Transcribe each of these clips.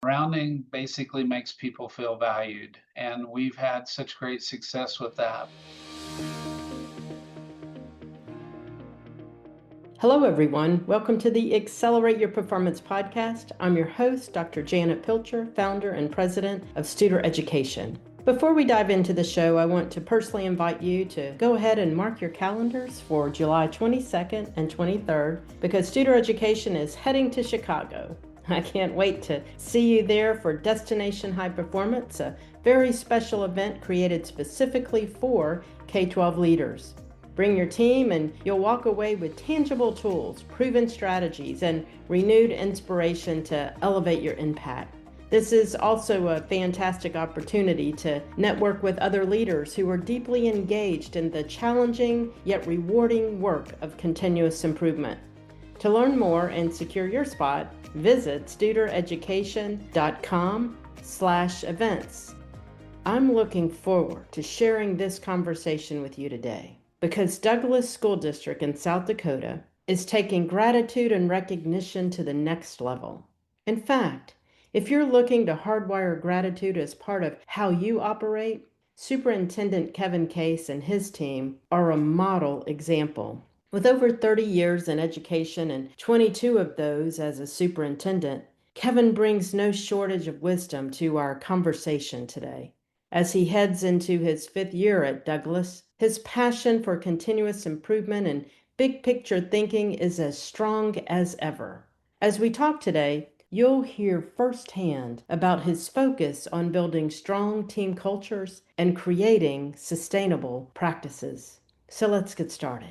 Rounding basically makes people feel valued, and we've had such great success with that. Hello, everyone. Welcome to the Accelerate Your Performance podcast. I'm your host, Dr. Janet Pilcher, founder and president of Studer Education. Before we dive into the show, I want to personally invite you to go ahead and mark your calendars for July 22nd and 23rd because Studer Education is heading to Chicago. I can't wait to see you there for Destination High Performance, a very special event created specifically for K-12 leaders. Bring your team and you'll walk away with tangible tools, proven strategies, and renewed inspiration to elevate your impact. This is also a fantastic opportunity to network with other leaders who are deeply engaged in the challenging yet rewarding work of continuous improvement. To learn more and secure your spot, visit studereducation.com/events. I'm looking forward to sharing this conversation with you today, because Douglas School District in South Dakota is taking gratitude and recognition to the next level. In fact, if you're looking to hardwire gratitude as part of how you operate, Superintendent Kevin Case and his team are a model example. With over 30 years in education and 22 of those as a superintendent, Kevin brings no shortage of wisdom to our conversation today. As he heads into his 5th year at Douglas, his passion for continuous improvement and big picture thinking is as strong as ever. As we talk today, you'll hear firsthand about his focus on building strong team cultures and creating sustainable practices. So let's get started.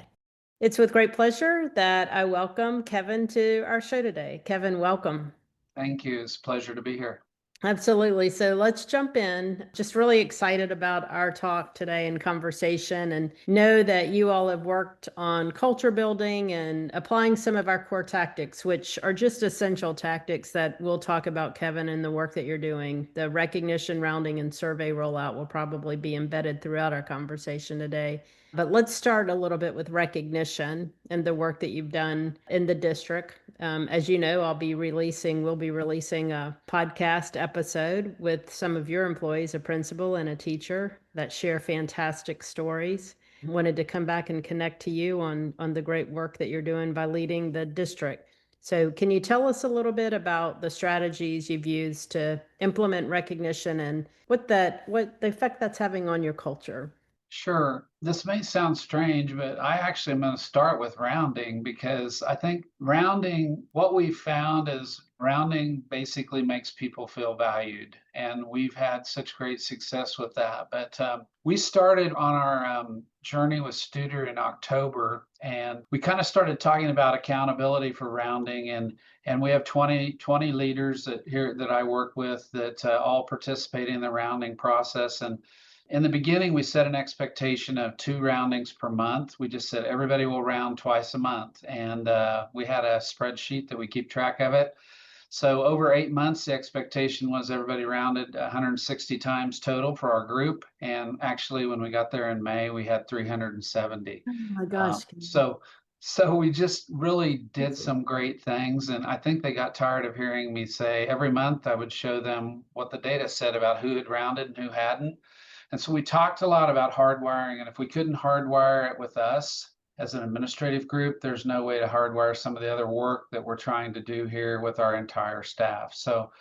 It's with great pleasure that I welcome Kevin to our show today. Kevin, welcome. Thank you. It's a pleasure to be here. Absolutely. So let's jump in. Just really excited about our talk today and conversation, and know that you all have worked on culture building and applying some of our core tactics, which are just essential tactics that we'll talk about, Kevin, and the work that you're doing. The recognition, rounding, and survey rollout will probably be embedded throughout our conversation today. But let's start a little bit with recognition and the work that you've done in the district. As you know, we'll be releasing a podcast episode with some of your employees, a principal and a teacher, that share fantastic stories. Wanted to come back and connect to you on the great work that you're doing by leading the district. So can you tell us a little bit about the strategies you've used to implement recognition and what the effect that's having on your culture? Sure. This may sound strange, but I actually am going to start with rounding because I think what we found is rounding basically makes people feel valued. And we've had such great success with that. But we started on our journey with Studer in October, and we kind of started talking about accountability for rounding. And we have 20 leaders that I work with that all participate in the rounding process. And in the beginning, we set an expectation of 2 roundings per month. We just said everybody will round twice a month. And we had a spreadsheet that we keep track of it. So over 8 months, the expectation was everybody rounded 160 times total for our group. And actually, when we got there in May, we had 370. Oh my gosh. So we just really did some great things. And I think they got tired of hearing me say every month I would show them what the data said about who had rounded and who hadn't. And so we talked a lot about hardwiring, and if we couldn't hardwire it with us as an administrative group, there's no way to hardwire some of the other work that we're trying to do here with our entire staff. So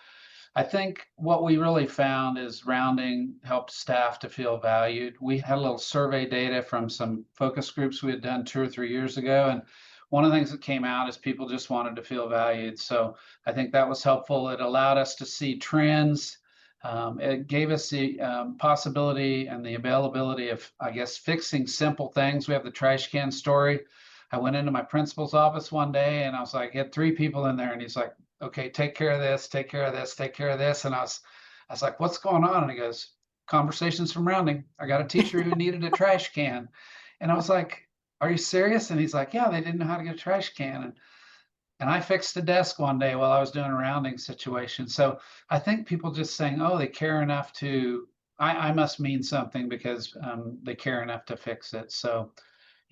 I think what we really found is rounding helped staff to feel valued. We had a little survey data from some focus groups we had done 2 or 3 years ago, and one of the things that came out is people just wanted to feel valued. So I think that was helpful. It allowed us to see trends. It gave us the possibility and the availability of, I guess, fixing simple things. We have the trash can story. I went into my principal's office one day and I was like, had 3 people in there, and he's like, okay, take care of this, take care of this, take care of this. And I was like, what's going on? And he goes, conversations from rounding. I got a teacher who needed a trash can. And I was like, are you serious? And he's like, yeah, they didn't know how to get a trash can. And I fixed the desk one day while I was doing a rounding situation. So I think people just saying, oh, they care enough to, I must mean something because they care enough to fix it. So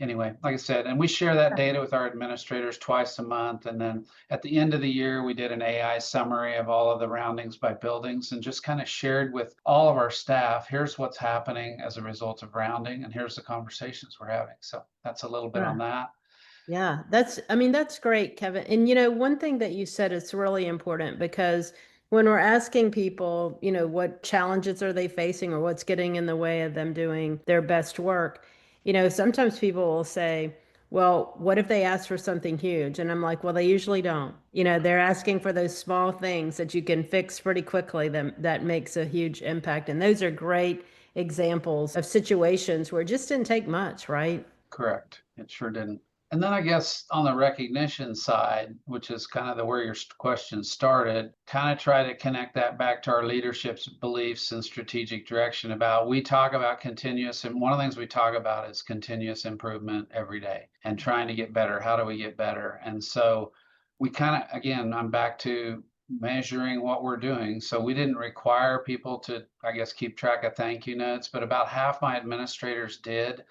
anyway, like I said, and we share that data with our administrators twice a month. And then at the end of the year, we did an AI summary of all of the roundings by buildings and just kind of shared with all of our staff, here's what's happening as a result of rounding, and here's the conversations we're having. So that's a little bit on that. Yeah, I mean, that's great, Kevin. And one thing that you said is really important because when we're asking people, what challenges are they facing or what's getting in the way of them doing their best work, sometimes people will say, well, what if they ask for something huge? And I'm like, well, they usually don't. They're asking for those small things that you can fix pretty quickly that makes a huge impact. And those are great examples of situations where it just didn't take much, right? Correct. It sure didn't. And then I guess on the recognition side, which is kind of where your question started, kind of try to connect that back to our leadership's beliefs and strategic direction about we talk about continuous, and one of the things we talk about is continuous improvement every day and trying to get better. How do we get better? And so we kind of, again, I'm back to measuring what we're doing. So we didn't require people to, I guess, keep track of thank you notes, but about half my administrators did.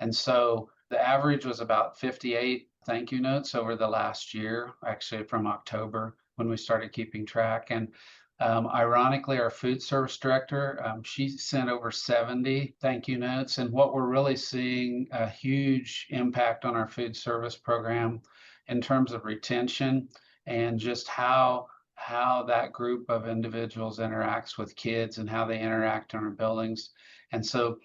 And so the average was about 58 thank you notes over the last year, actually from October when we started keeping track. And ironically, our food service director, she sent over 70 thank you notes. And what we're really seeing a huge impact on our food service program in terms of retention and just how that group of individuals interacts with kids and how they interact in our buildings. And so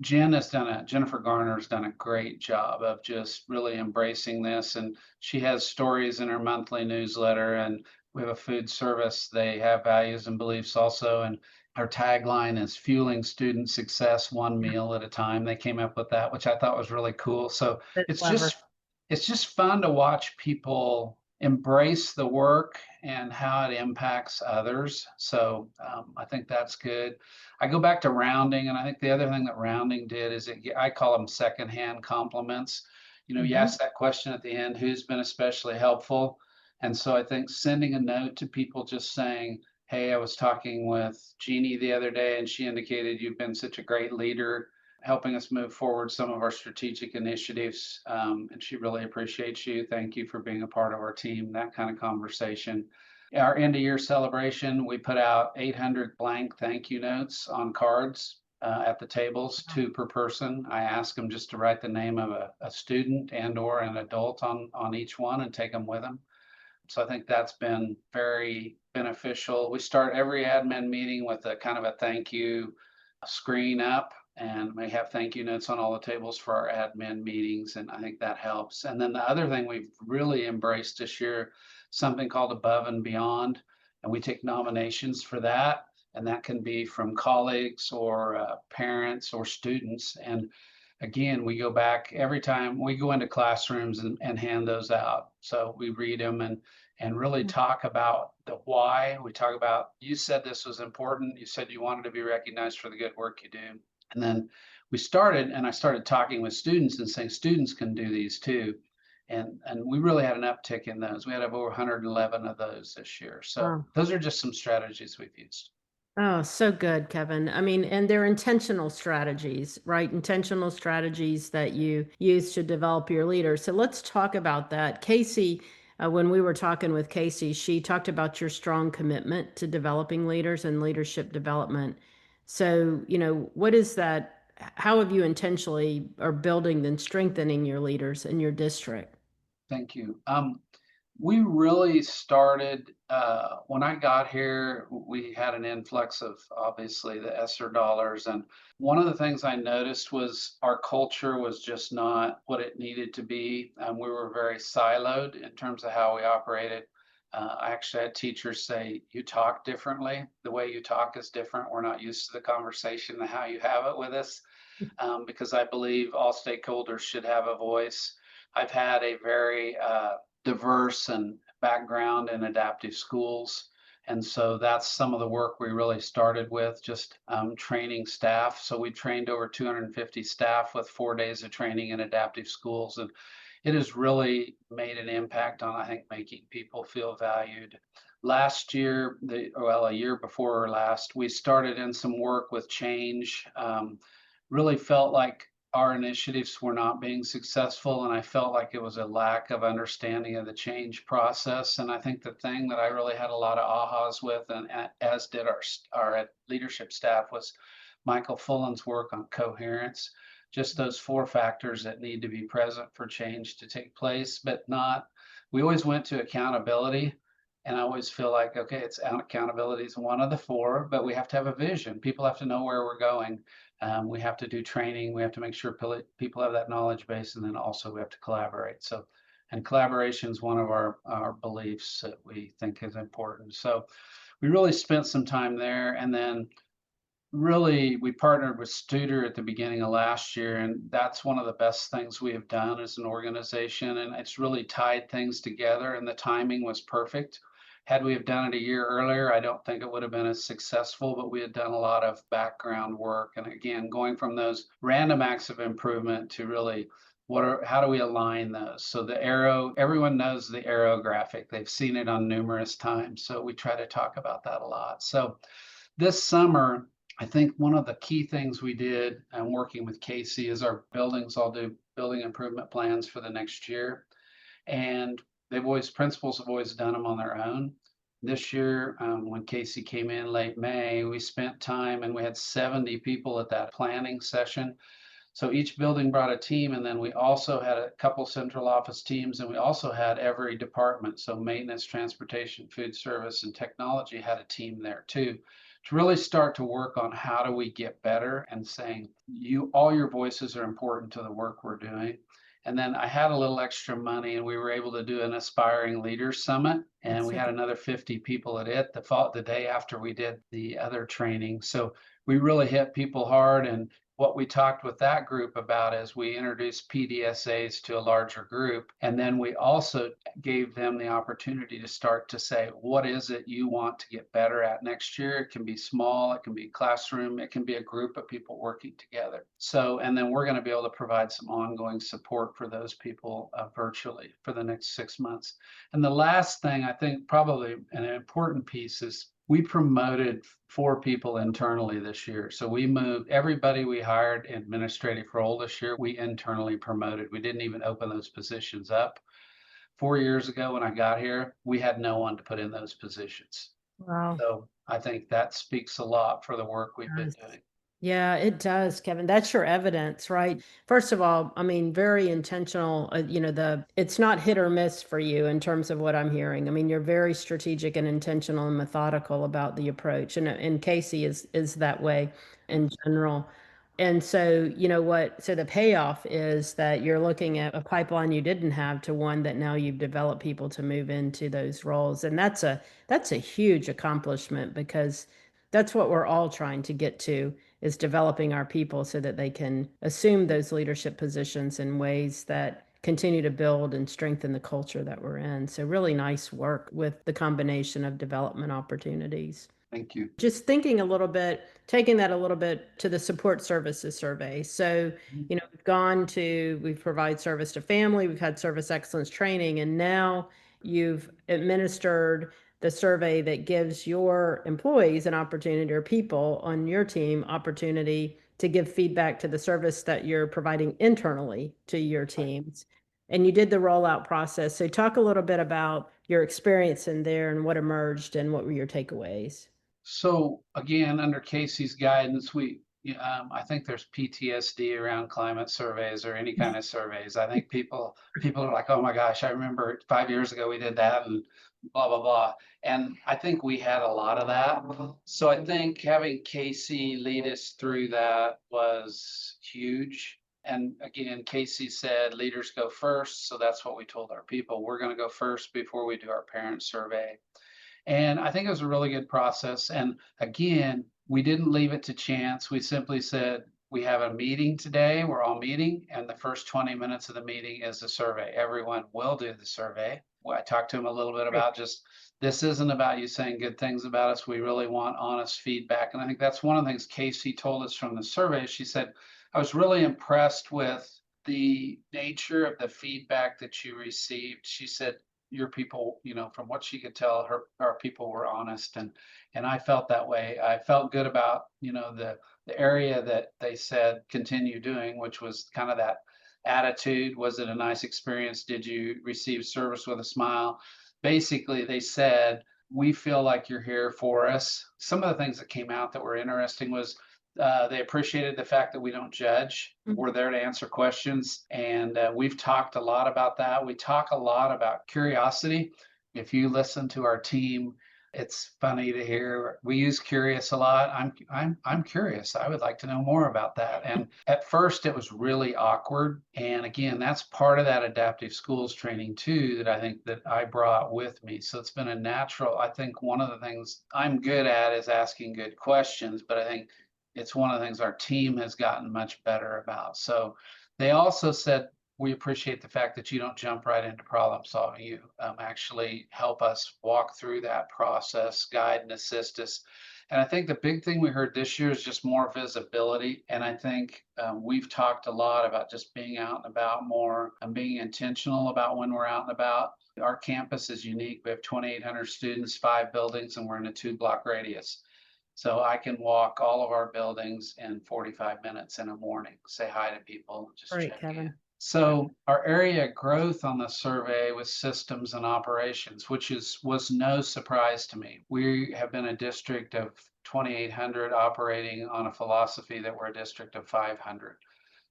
Jennifer Garner's done a great job of just really embracing this. And she has stories in her monthly newsletter. And we have a food service. They have values and beliefs also. And our tagline is fueling student success one meal at a time. They came up with that, which I thought was really cool. So That's it's clever. just it's just fun to watch people embrace the work and how it impacts others. So I think that's good. I go back to rounding, and I think the other thing that rounding did is I call them secondhand compliments. You Mhm. ask that question at the end, who's been especially helpful? And so I think sending a note to people just saying, hey, I was talking with Jeannie the other day, and she indicated you've been such a great leader helping us move forward some of our strategic initiatives. And she really appreciates you. Thank you for being a part of our team, that kind of conversation. Our end of year celebration, we put out 800 blank thank you notes on cards at the tables, two per person. I ask them just to write the name of a student and or an adult on each one and take them with them. So I think that's been very beneficial. We start every admin meeting with a kind of a thank you screen up, and we have thank you notes on all the tables for our admin meetings, and I think that helps. And then the other thing we've really embraced this year, something called Above and Beyond, and we take nominations for that, and that can be from colleagues or parents or students. And again, we go back every time we go into classrooms and hand those out. So we read them and really talk about the why. We talk about, you said this was important. You said you wanted to be recognized for the good work you do. And then I started talking with students and saying students can do these too. And we really had an uptick in those. We had over 111 of those this year. So Wow. those are just some strategies we've used. Oh, so good, Kevin. I mean, and they're intentional strategies, right? Intentional strategies that you use to develop your leader. So let's talk about that. Casey, when we were talking with Casey, she talked about your strong commitment to developing leaders and leadership development. So, what is that? How have you intentionally are building and strengthening your leaders in your district? Thank you. We really started when I got here. We had an influx of obviously the ESSER dollars, and one of the things I noticed was our culture was just not what it needed to be. We were very siloed in terms of how we operated. I actually had teachers say, "You talk differently. The way you talk is different. We're not used to the conversation and how you have it with us." Because I believe all stakeholders should have a voice. I've had a very diverse and background in adaptive schools. And so that's some of the work we really started with, just training staff. So we trained over 250 staff with 4 days of training in adaptive schools. And it has really made an impact on, I think, making people feel valued. Last year, a year before last, we started in some work with change. Really felt like our initiatives were not being successful, and I felt like it was a lack of understanding of the change process. And I think the thing that I really had a lot of ahas with, and as did our leadership staff, was Michael Fullen's work on coherence. Just those four factors that need to be present for change to take place, but not. We always went to accountability, and I always feel like, okay, it's accountability is one of the four, but we have to have a vision. People have to know where we're going. We have to do training. We have to make sure people have that knowledge base, and then also we have to collaborate. So, and collaboration is one of our beliefs that we think is important. So, we really spent some time there, and then really we partnered with Studer at the beginning of last year, and that's one of the best things we have done as an organization, and it's really tied things together, and the timing was perfect. Had we have done it a year earlier, I don't think it would have been as successful, but we had done a lot of background work. And again, going from those random acts of improvement to really how do we align those? So the arrow, everyone knows the arrow graphic. They've seen it on numerous times. So we try to talk about that a lot. So this summer, I think one of the key things we did, and working with Casey, is our buildings all do building improvement plans for the next year. And principals have always done them on their own. This year, when Casey came in late May, we spent time and we had 70 people at that planning session. So each building brought a team, and then we also had a couple central office teams, and we also had every department. So maintenance, transportation, food service, and technology had a team there too, to really start to work on how do we get better, and saying all your voices are important to the work we're doing. And then I had a little extra money, and we were able to do an Aspiring Leaders Summit, and we had another 50 people at it the day after we did the other training. So we really hit people hard. And what we talked with that group about is we introduced PDSAs to a larger group. And then we also gave them the opportunity to start to say, what is it you want to get better at next year? It can be small, it can be classroom, it can be a group of people working together. So, and then we're going to be able to provide some ongoing support for those people virtually for the next 6 months. And the last thing, I think probably an important piece, is we promoted 4 people internally this year. So we moved everybody we hired in administrative role this year, we internally promoted. We didn't even open those positions up. 4 years ago when I got here, we had no one to put in those positions. Wow. So I think that speaks a lot for the work we've been doing. Yeah, it does, Kevin. That's your evidence, right? First of all, I mean, very intentional. It's not hit or miss for you in terms of what I'm hearing. I mean, you're very strategic and intentional and methodical about the approach, and Casey is that way in general. And so, you know what? So the payoff is that you're looking at a pipeline you didn't have to one that now you've developed people to move into those roles, and that's a huge accomplishment, because that's what we're all trying to get to, is developing our people so that they can assume those leadership positions in ways that continue to build and strengthen the culture that we're in. So really nice work with the combination of development opportunities. Thank you. Just thinking a little bit, taking that a little bit to the support services survey. So, we've provided service to family, we've had service excellence training, and now you've administered the survey that gives your employees an opportunity, or people on your team opportunity, to give feedback to the service that you're providing internally to your teams. And you did the rollout process. So talk a little bit about your experience in there and what emerged and what were your takeaways. So again, under Casey's guidance, I think there's PTSD around climate surveys or any kind of surveys. I think people are like, oh my gosh, I remember 5 years ago we did that, and blah blah blah. And I think we had a lot of that. So I think having Casey lead us through that was huge. And again, Casey said leaders go first. So that's what we told our people. We're going to go first before we do our parent survey. And I think it was a really good process. And again, we didn't leave it to chance. We simply said, we have a meeting today, we're all meeting, and the first 20 minutes of the meeting is the survey. Everyone will do the survey. Well, I talked to him a little bit about just, this isn't about you saying good things about us. We really want honest feedback. And I think that's one of the things Casey told us from the survey. She said, I was really impressed with the nature of the feedback that you received. She said, your people, from what she could tell, our people were honest, and I felt that way. I felt good about, the area that they said continue doing, which was kind of that attitude. Was it a nice experience? Did you receive service with a smile? Basically, they said, we feel like you're here for us. Some of the things that came out that were interesting was they appreciated the fact that we don't judge. Mhm. We're there to answer questions. And we've talked a lot about that. We talk a lot about curiosity. If you listen to our team, it's funny to hear we use curious a lot. I'm curious. I would like to know more about that. And at first it was really awkward. And again, that's part of that adaptive schools training too, that I think that I brought with me. So it's been a natural. I think one of the things I'm good at is asking good questions, but I think it's one of the things our team has gotten much better about. So they also said, we appreciate the fact that you don't jump right into problem solving. You actually help us walk through that process, guide and assist us. And I think the big thing we heard this year is just more visibility. And I think we've talked a lot about just being out and about more and being intentional about when we're out and about. Our campus is unique. We have 2,800 students, 5 buildings, and we're in a 2-block radius. So I can walk all of our buildings in 45 minutes in a morning, say hi to people, just Great, check in. Kevin. So our area growth on the survey was systems and operations, which was no surprise to me. We have been a district of 2,800 operating on a philosophy that we're a district of 500.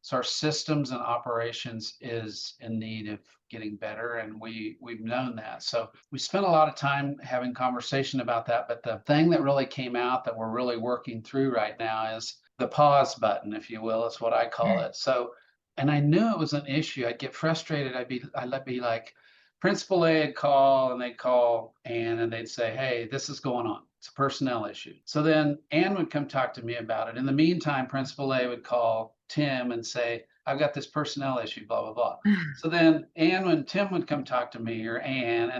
So our systems and operations is in need of getting better, and we've known that. So we spent a lot of time having conversation about that. But the thing that really came out that we're really working through right now is the pause button, if you will, is what I call it. So, and I knew it was an issue. I'd get frustrated. I'd be like, Principal A would call, and they'd call Ann, and they'd say, "Hey, this is going on. It's a personnel issue." So then Ann would come talk to me about it. In the meantime, Principal A would call Tim and say, "I've got this personnel issue, blah, blah, blah." So then when Tim would come talk to me, or Ann,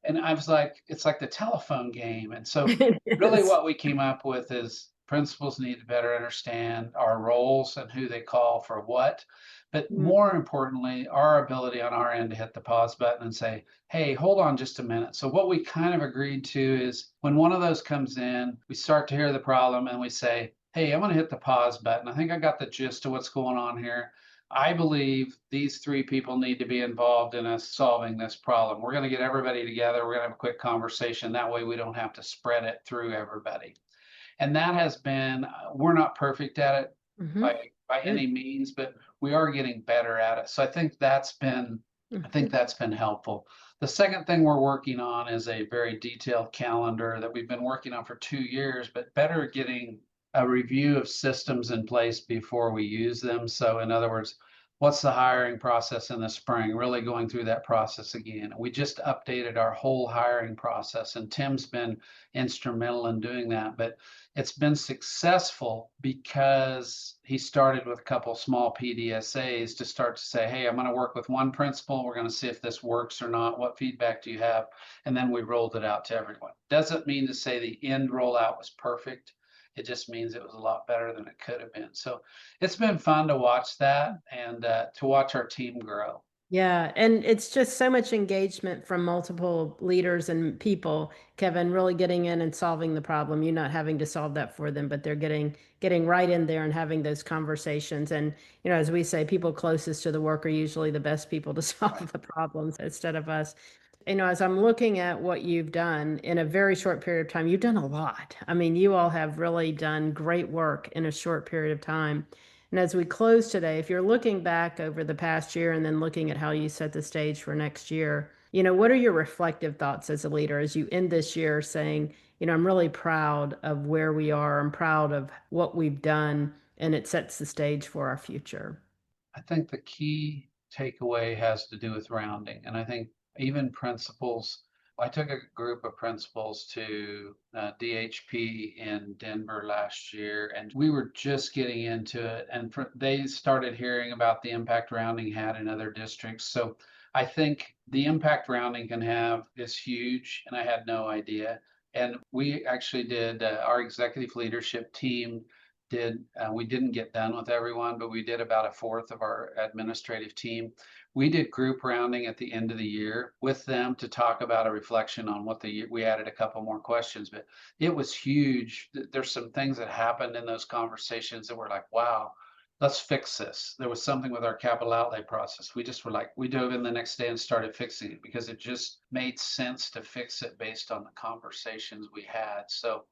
and I was like, it's like the telephone game. And so It really is. what we came up with is principals need to better understand our roles and who they call for what. But Mm. more importantly, our ability on our end to hit the pause button and say, "Hey, hold on just a minute." So what we kind of agreed to is when one of those comes in, we start to hear the problem and we say, "Hey, I'm going to hit the pause button. I think I got the gist of what's going on here. I believe these 3 people need to be involved in us solving this problem. We're going to get everybody together. We're going to have a quick conversation. That way we don't have to spread it through everybody." And that has been, we're not perfect at it Mhm. by Good. any means, but we are getting better at it. So I think Mhm. that's been helpful. The second thing we're working on is a very detailed calendar that we've been working on for 2 years, but better getting a review of systems in place before we use them. So in other words, what's the hiring process in the spring? Really going through that process again. We just updated our whole hiring process, and Tim's been instrumental in doing that. But it's been successful because he started with a couple small PDSAs to start to say, "Hey, I'm going to work with one principal. We're going to see if this works or not. What feedback do you have?" And then we rolled it out to everyone. Doesn't mean to say the end rollout was perfect. It just means it was a lot better than it could have been. So it's been fun to watch that and to watch our team grow. Yeah, and it's just so much engagement from multiple leaders and people, Kevin, really getting in and solving the problem. You're not having to solve that for them, but they're getting right in there and having those conversations. And as we say, people closest to the work are usually the best people to solve the problems instead of us. As I'm looking at what you've done in a very short period of time, you've done a lot. I mean, you all have really done great work in a short period of time. And as we close today, if you're looking back over the past year and then looking at how you set the stage for next year, what are your reflective thoughts as a leader as you end this year saying, I'm really proud of where we are. I'm proud of what we've done, and it sets the stage for our future. I think the key takeaway has to do with rounding. And I think even principals, I took a group of principals to DHP in Denver last year, and we were just getting into it. And they started hearing about the impact rounding had in other districts. So I think the impact rounding can have is huge, and I had no idea. And we actually did, our executive leadership team we didn't get done with everyone, but we did about a fourth of our administrative team. We did group rounding at the end of the year with them to talk about a reflection on what the year, we added a couple more questions, but it was huge. There's some things that happened in those conversations that were like, wow, let's fix this. There was something with our capital outlay process. We just were like, we dove in the next day and started fixing it because it just made sense to fix it based on the conversations we had. So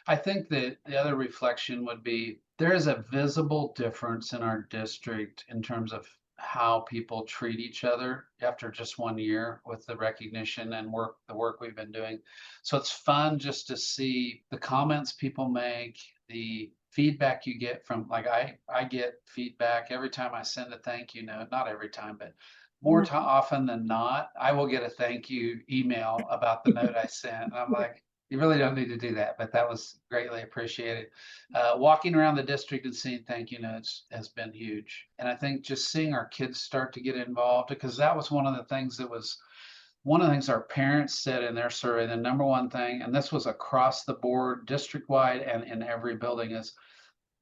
I think that the other reflection would be there is a visible difference in our district in terms of how people treat each other after just 1 year with the recognition and the work we've been doing. So it's fun just to see the comments people make, the feedback you get from, like, I get feedback every time I send a thank you note, not every time, but more often than not, I will get a thank you email about the note I sent. And I'm like, you really don't need to do that, but that was greatly appreciated. Walking around the district and seeing thank you notes has been huge. And I think just seeing our kids start to get involved, because that was one of the things our parents said in their survey, the number one thing, and this was across the board, district-wide and in every building, is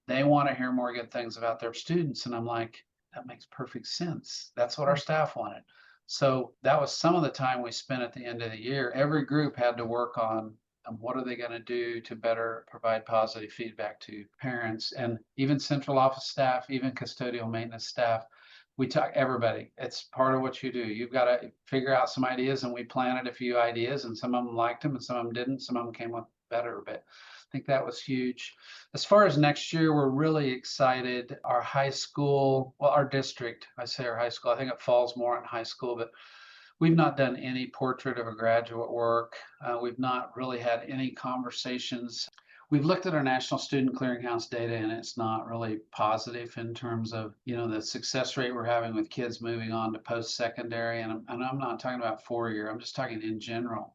they want to hear more good things about their students. And I'm like, that makes perfect sense. That's what our staff wanted. So that was some of the time we spent at the end of the year. Every group had to work on what are they going to do to better provide positive feedback to parents and even central office staff, even custodial maintenance staff. We talk everybody. It's part of what you do. You've got to figure out some ideas, and we planted a few ideas, and some of them liked them and some of them didn't. Some of them came up better, but I think that was huge. As far as next year, we're really excited. Our high school, well, our district, I say our high school, I think it falls more on high school, but we've not done any portrait of a graduate work. We've not really had any conversations. We've looked at our National Student Clearinghouse data, and it's not really positive in terms of, the success rate we're having with kids moving on to post-secondary. And I'm not talking about 4-year, I'm just talking in general.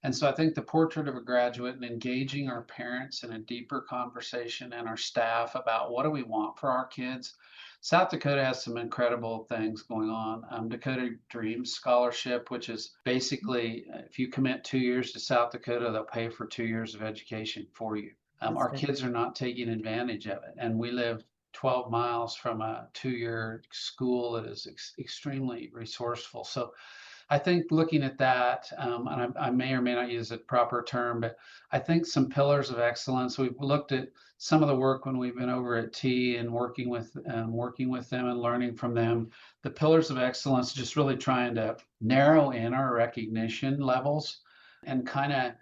And so I think the portrait of a graduate and engaging our parents in a deeper conversation and our staff about what do we want for our kids. South Dakota has some incredible things going on. Dakota Dreams Scholarship, which is basically if you commit 2 years to South Dakota, they'll pay for 2 years of education for you. Our kids are not taking advantage of it. And we live 12 miles from a 2-year school that is extremely resourceful. So I think looking at that, and I may or may not use a proper term, but I think some pillars of excellence. We've looked at some of the work when we've been over at T and working with them and learning from them. The pillars of excellence, just really trying to narrow in our recognition levels and kind of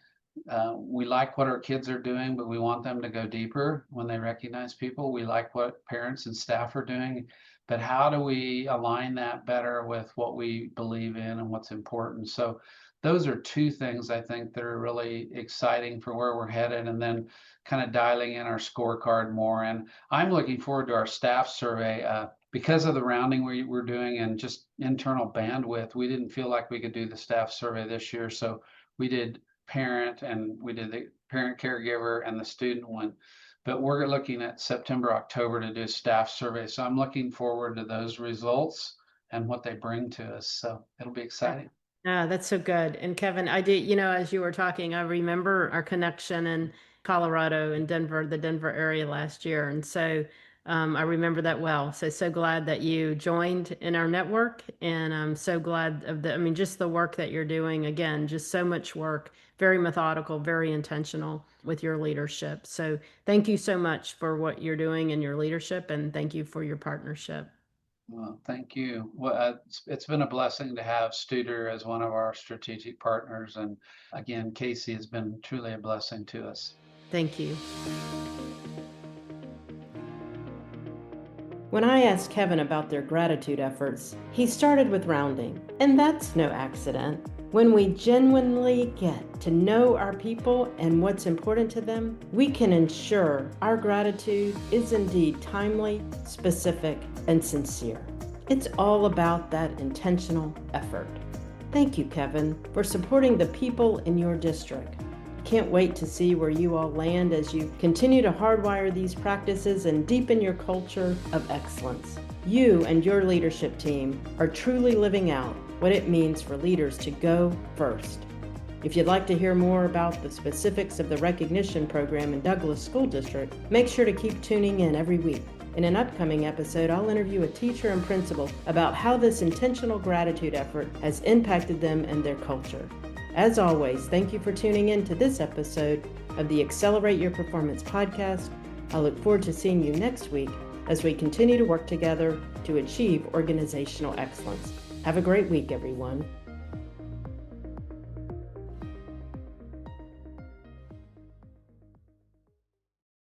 we like what our kids are doing, but we want them to go deeper when they recognize people. We like what parents and staff are doing, but how do we align that better with what we believe in and what's important? So those are two things I think that are really exciting for where we're headed, and then kind of dialing in our scorecard more. And I'm looking forward to our staff survey. Because of the rounding we're doing and just internal bandwidth, we didn't feel like we could do the staff survey this year. So we did parent, and we did the parent caregiver and the student one. But we're looking at September, October to do a staff survey. So I'm looking forward to those results and what they bring to us. So it'll be exciting. Yeah, that's so good. And Kevin, I did, as you were talking, I remember our connection in Colorado and Denver, the Denver area last year. And so I remember that well. So glad that you joined in our network. And I'm so glad of just the work that you're doing. Again, just so much work, very methodical, very intentional with your leadership. So thank you so much for what you're doing and your leadership. And thank you for your partnership. Well, thank you. Well, it's been a blessing to have Studer as one of our strategic partners. And again, Casey has been truly a blessing to us. Thank you. When I asked Kevin about their gratitude efforts, he started with rounding. And that's no accident. When we genuinely get to know our people and what's important to them, we can ensure our gratitude is indeed timely, specific, and sincere. It's all about that intentional effort. Thank you, Kevin, for supporting the people in your district. Can't wait to see where you all land as you continue to hardwire these practices and deepen your culture of excellence. You and your leadership team are truly living out what it means for leaders to go first. If you'd like to hear more about the specifics of the recognition program in Douglas School District, make sure to keep tuning in every week. In an upcoming episode, I'll interview a teacher and principal about how this intentional gratitude effort has impacted them and their culture. As always, thank you for tuning in to this episode of the Accelerate Your Performance podcast. I look forward to seeing you next week as we continue to work together to achieve organizational excellence. Have a great week, everyone.